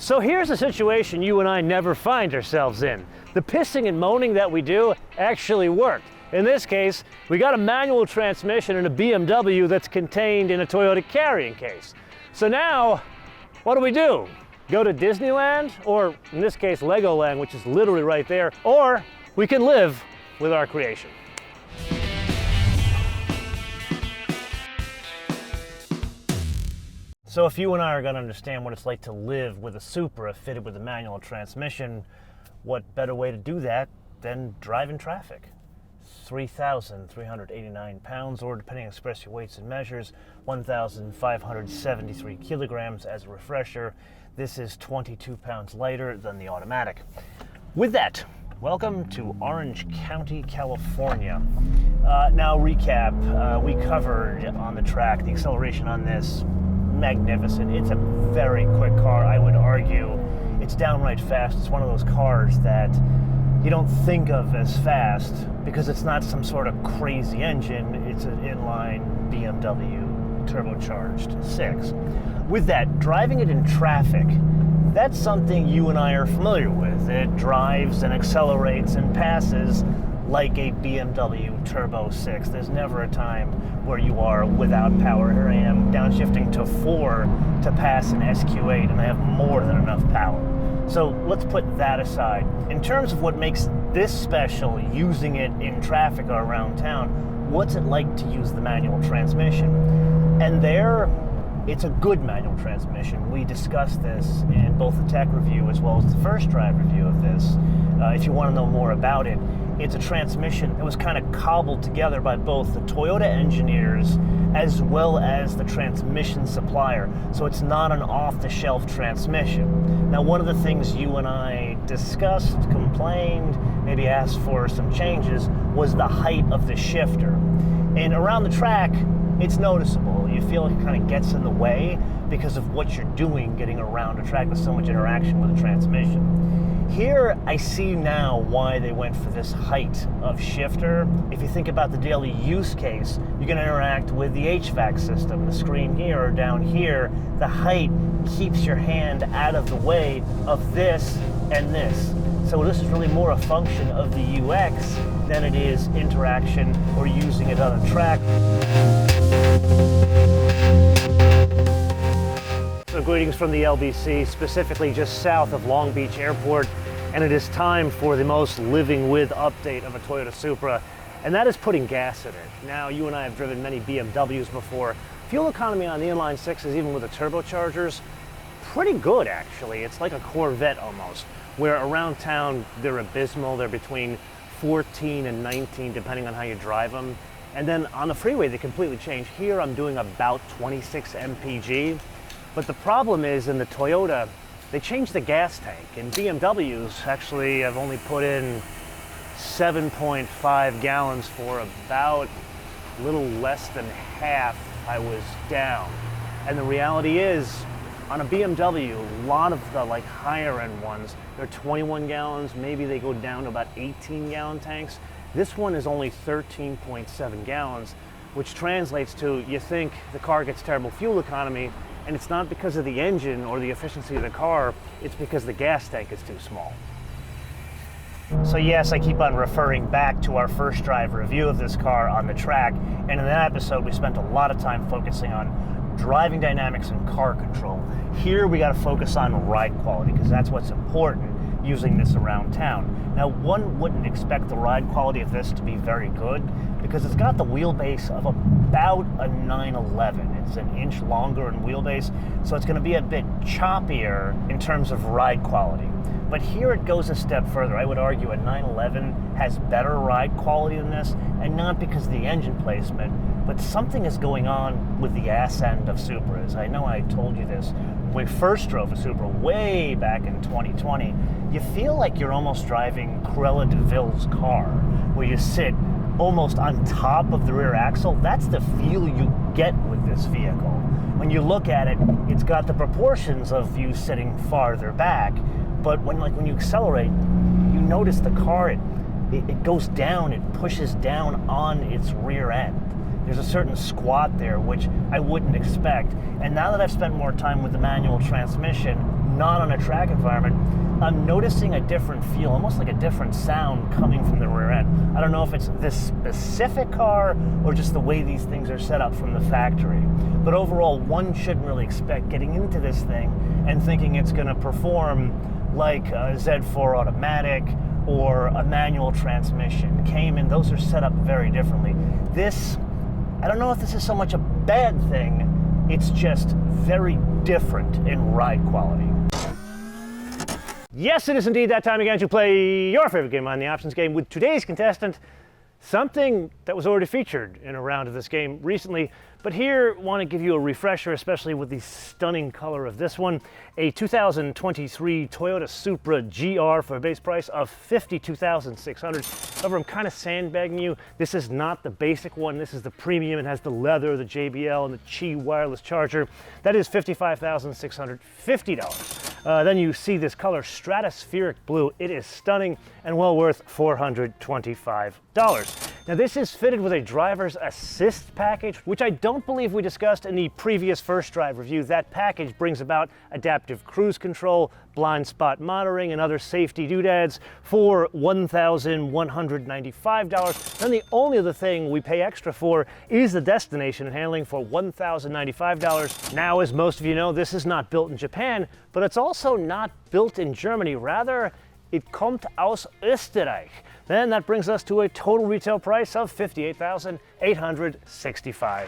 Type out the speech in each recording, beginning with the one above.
So here's a situation you and I never find ourselves in. The pissing and moaning that we do actually worked. In this case, we got a manual transmission in a BMW that's contained in a Toyota carrying case. So now, what do? Go to Disneyland, or in this case, Legoland, which is literally right there, or we can live with our creation. So if you and I are going to understand what it's like to live with a Supra fitted with a manual transmission, what better way to do that than drive in traffic? 3,389 pounds, or depending on express your weights and measures, 1,573 kilograms. As a refresher, this is 22 pounds lighter than the automatic. With that, welcome to Orange County, California. Now recap, we covered on the track the acceleration on this. Magnificent. It's a very quick car. I would argue it's downright fast. It's one of those cars that you don't think of as fast because it's not some sort of crazy engine. It's an inline BMW turbocharged 6. With that, driving it in traffic, that's something you and I are familiar with. It drives and accelerates and passes like a BMW Turbo 6. There's never a time where you are without power. Here I am downshifting to 4 to pass an SQ8, and I have more than enough power. So let's put that aside. In terms of what makes this special, using it in traffic or around town, what's it like to use the manual transmission? And there, it's a good manual transmission. We discussed this in both the tech review as well as the first drive review of this. If you want to know more about it, it's a transmission that was kind of cobbled together by both the Toyota engineers as well as the transmission supplier. So it's not an off-the-shelf transmission. Now, one of the things you and I discussed, complained, maybe asked for some changes, was the height of the shifter. And around the track, it's noticeable. You feel it kind of gets in the way because of what you're doing getting around a track with so much interaction with the transmission. Here, I see now why they went for this height of shifter. If you think about the daily use case, you're going to interact with the HVAC system. The screen here or down here, the height keeps your hand out of the way of this and this. So this is really more a function of the UX than it is interaction or using it on a track. So greetings from the LBC, specifically just south of Long Beach Airport, and it is time for the most living with update of a Toyota Supra, and that is putting gas in it. Now, you and I have driven many BMWs before. Fuel economy on the inline 6s, even with the turbochargers, pretty good actually. It's like a Corvette almost, where around town they're abysmal. They're between 14 and 19, depending on how you drive them. And then on the freeway, they completely change. Here I'm doing about 26 mpg. But the problem is in the Toyota, they changed the gas tank. And BMWs actually have only put in 7.5 gallons for about a little less than half I was down. And the reality is, on a BMW, a lot of the higher end ones, they're 21 gallons, maybe they go down to about 18 gallon tanks. This one is only 13.7 gallons, which translates to, you think the car gets terrible fuel economy, and it's not because of the engine or the efficiency of the car, it's because the gas tank is too small. So yes, I keep on referring back to our first drive review of this car on the track, and in that episode we spent a lot of time focusing on driving dynamics and car control. Here we got to focus on ride quality, because that's what's important using this around town. Now, one wouldn't expect the ride quality of this to be very good because it's got the wheelbase of about a 911. It's an inch longer in wheelbase, so it's going to be a bit choppier in terms of ride quality. But here it goes a step further. I would argue a 911 has better ride quality than this, and not because of the engine placement, but something is going on with the ass end of Supras. I know I told you this when we first drove a Supra way back in 2020. You feel like you're almost driving Cruella de Vil's car, where you sit almost on top of the rear axle. That's the feel you get with this vehicle. When you look at it, it's got the proportions of you sitting farther back, but when you accelerate, you notice the car, it goes down, it pushes down on its rear end. There's a certain squat there, which I wouldn't expect. And now that I've spent more time with the manual transmission, not on a track environment, I'm noticing a different feel, almost like a different sound coming from the rear end. I don't know if it's this specific car or just the way these things are set up from the factory. But overall, one shouldn't really expect getting into this thing and thinking it's going to perform like a Z4 automatic or a manual transmission. Cayman, those are set up very differently. This, I don't know if this is so much a bad thing, it's just very different in ride quality. Yes, it is indeed that time again to play your favorite game on the options game with today's contestant, something that was already featured in a round of this game recently, but here want to give you a refresher, especially with the stunning color of this one. A 2023 Toyota Supra GR for a base price of $52,600. However, I'm kind of sandbagging you. This is not the basic one. This is the premium. It has the leather, the JBL, and the Qi wireless charger. That is $55,650. Then you see this color, stratospheric blue. It is stunning and well worth $425. Now this is fitted with a driver's assist package, which I don't believe we discussed in the previous first drive review. That package brings about adaptive cruise control, blind spot monitoring, and other safety doodads for $1,195. Then the only other thing we pay extra for is the destination and handling for $1,095. Now, as most of you know, this is not built in Japan, but it's also not built in Germany. Rather, it kommt aus Österreich. Then that brings us to a total retail price of $58,865.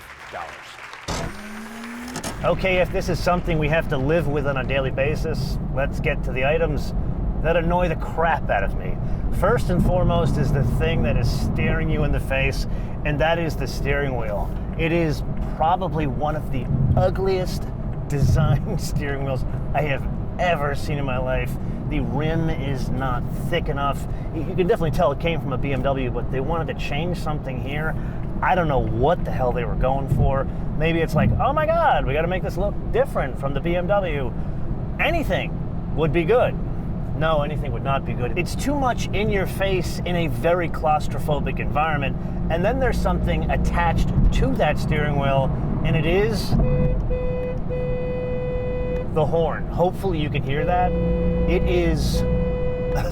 Okay, if this is something we have to live with on a daily basis, let's get to the items that annoy the crap out of me. First and foremost is the thing that is staring you in the face, and that is the steering wheel. It is probably one of the ugliest designed steering wheels I have ever seen in my life. The rim is not thick enough. You can definitely tell it came from a BMW, but they wanted to change something here. I don't know what the hell they were going for. Maybe it's like, oh my God, we got to make this look different from the BMW. Anything would be good. No, anything would not be good. It's too much in your face in a very claustrophobic environment. And then there's something attached to that steering wheel, and it is the horn. Hopefully you can hear that. It is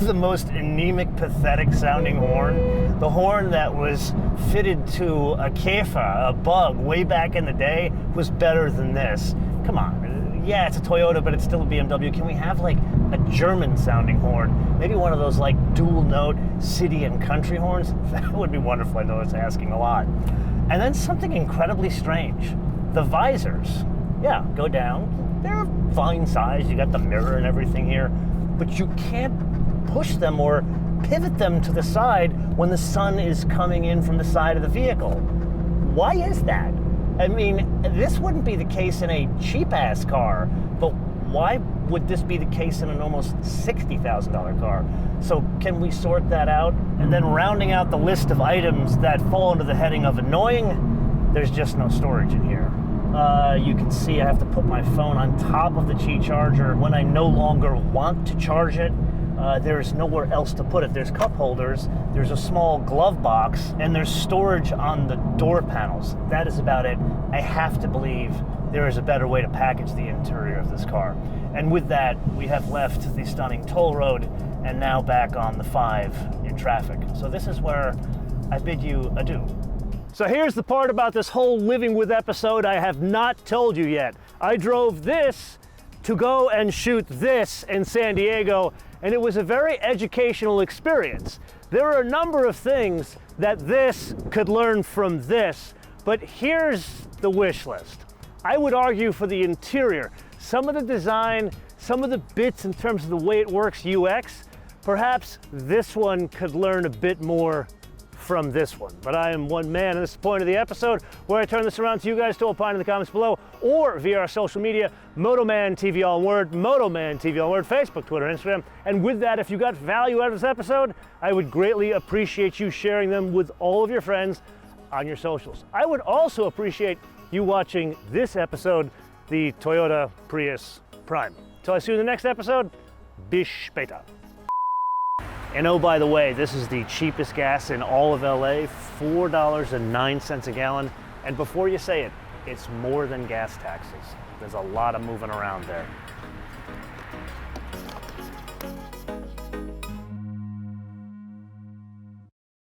the most anemic, pathetic sounding horn. The horn that was fitted to a Käfer, a bug, way back in the day, was better than this. Come on. Yeah, it's a Toyota, but it's still a BMW. Can we have like a German sounding horn? Maybe one of those like dual note city and country horns? That would be wonderful. I know it's asking a lot. And then something incredibly strange. The visors. Yeah, go down. They're fine size. You got the mirror and everything here, but you can't push them or pivot them to the side when the sun is coming in from the side of the vehicle. Why is that? I mean, this wouldn't be the case in a cheap-ass car, but why would this be the case in an almost $60,000 car? So can we sort that out? And then rounding out the list of items that fall under the heading of annoying, there's just no storage in here. You can see I have to put my phone on top of the Qi charger when I no longer want to charge it. There's nowhere else to put it. There's cup holders, there's a small glove box, and there's storage on the door panels. That is about it. I have to believe there is a better way to package the interior of this car. And with that, we have left the stunning toll road and now back on the 5 in traffic. So this is where I bid you adieu. So here's the part about this whole living with episode I have not told you yet. I drove this to go and shoot this in San Diego, and it was a very educational experience. There are a number of things that this could learn from this, but here's the wish list. I would argue for the interior. Some of the design, some of the bits in terms of the way it works UX, perhaps this one could learn a bit more from this one. But I am one man, and this is the point of the episode where I turn this around to you guys to opine in the comments below or via our social media, MotoManTV all word, MotoManTV all word, Facebook, Twitter, Instagram. And with that, if you got value out of this episode, I would greatly appreciate you sharing them with all of your friends on your socials. I would also appreciate you watching this episode, the Toyota Prius Prime. Till I see you in the next episode, bis später. And oh, by the way, this is the cheapest gas in all of LA, $4.09 a gallon. And before you say it, it's more than gas taxes. There's a lot of moving around there.